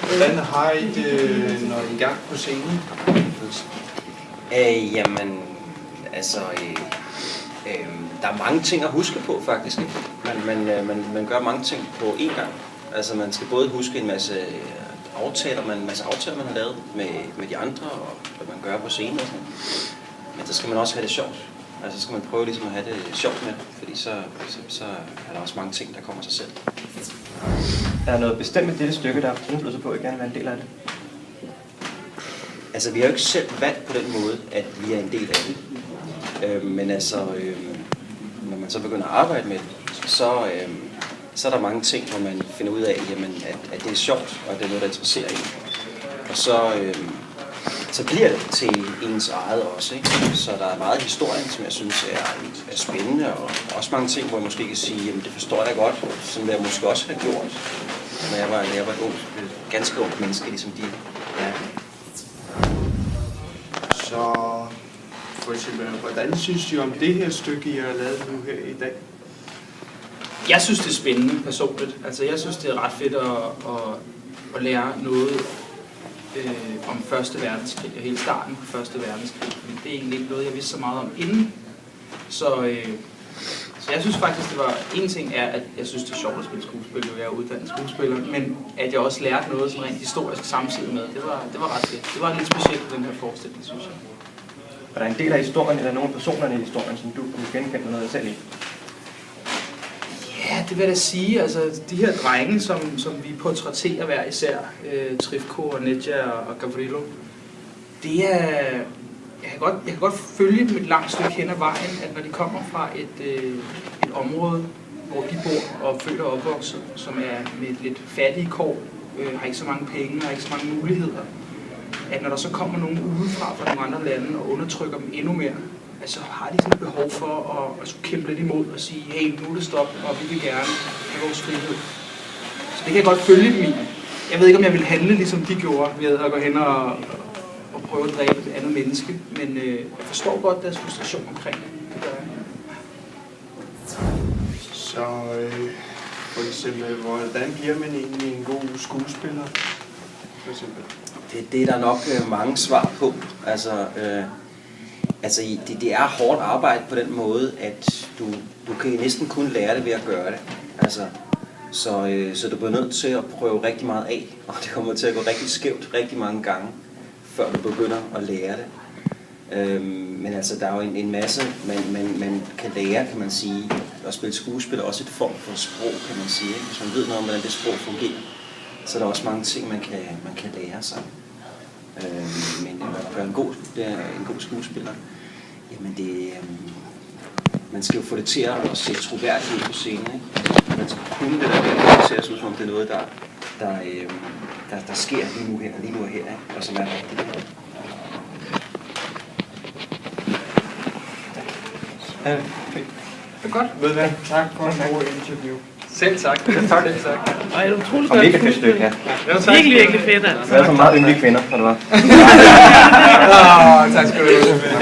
Hvordan har I det, når I er i gang på scenen? Jamen, altså, der er mange ting at huske på faktisk. Ikke? Man gør mange ting på én gang. Altså man skal både huske en masse aftaler, man har lavet med de andre, og hvad man gør på scenen og sådan. Men så skal man også have det sjovt. Altså så skal man prøve ligesom at have det sjovt med det, fordi så er der også mange ting, der kommer sig selv. Er der noget bestemt med dette stykke, der har indflydelse på, at I gerne vil være en del af det? Altså vi har jo ikke selv valgt på den måde, at vi er en del af det. Men altså, når man så begynder at arbejde med det, så er der mange ting, hvor man finder ud af, jamen, at det er sjovt, og det er noget, der interesserer en. Og så bliver det til ens eget også, ikke? Så der er meget historien, som jeg synes er spændende, og også mange ting, hvor jeg måske kan sige, jamen det forstår jeg godt, som jeg måske også har gjort, når jeg var et ganske ungt menneske, ligesom de er. Så for eksempel, hvordan synes I om det her stykke, I har lavet nu her i dag? Jeg synes, det er spændende personligt. Altså, jeg synes, det er ret fedt at lære noget om Første Verdenskrig og hele starten på Første Verdenskrig. Men det er egentlig ikke noget, jeg vidste så meget om inden. Så jeg synes faktisk, det var en ting er, at jeg synes, det er sjovt at spille skuespil, og jeg er uddannet skuespiller, men at jeg også lærte noget sådan rent historisk samtidig med, det var ret fedt. Det var lidt specielt den her forestilling, synes jeg. Er der en del af historien, eller nogle af personerne i historien, som du kunne genkende noget selv i? Ja, det vil jeg da sige. Altså, de her drenge, som vi portrætterer hver især, Trifko og Nedja og Gavrilo, det er... Jeg kan godt følge dem et langt stykke hen ad vejen, at når de kommer fra et område, hvor de bor og født og opvokset, som er med et lidt fattige kår, har ikke så mange penge, har ikke så mange muligheder, at når der så kommer nogen udefra fra nogle andre lande og undertrykker dem endnu mere, altså har de sådan et behov for at skulle kæmpe lidt imod og sige, hey, nu er det stop, og vi vil gerne have vores frihed. Så det kan jeg godt følge dem i. Jeg ved ikke, om jeg vil handle, ligesom de gjorde, ved at gå hen og prøve at dræbe et andet menneske, men jeg forstår godt deres frustration omkring det. Det gør jeg. Så for eksempel, hvordan bliver man egentlig en god skuespiller? For eksempel? Det er der nok mange svar på. Altså det er hårdt arbejde på den måde, at du kan næsten kun lære det ved at gøre det. Altså, så du bliver nødt til at prøve rigtig meget af, og det kommer til at gå rigtig skævt rigtig mange gange, før du begynder at lære det. Men altså, der er jo en masse, man kan lære, kan man sige, at spille skuespil er også et form for sprog, kan man sige. Ikke? Hvis man ved noget om, hvordan det sprog fungerer, så er der også mange ting, man kan lære sig. Men at gøre en god skuespiller, jamen man skal jo få det til at se troværdigt ud på scenen. Ikke? Man skal kunne det der, ser ud som om det er noget, der sker lige nu og her, ikke? Og som er rigtigt. Det er godt. Ved du hvad? Tak for en god interview. Selv tak. Tak. Ej, det er utroligt Og godt. mega fedt stykke, ja. Virkelig fedt, altså. Det er så meget yndige kvinder, når du var. Tak skal du have.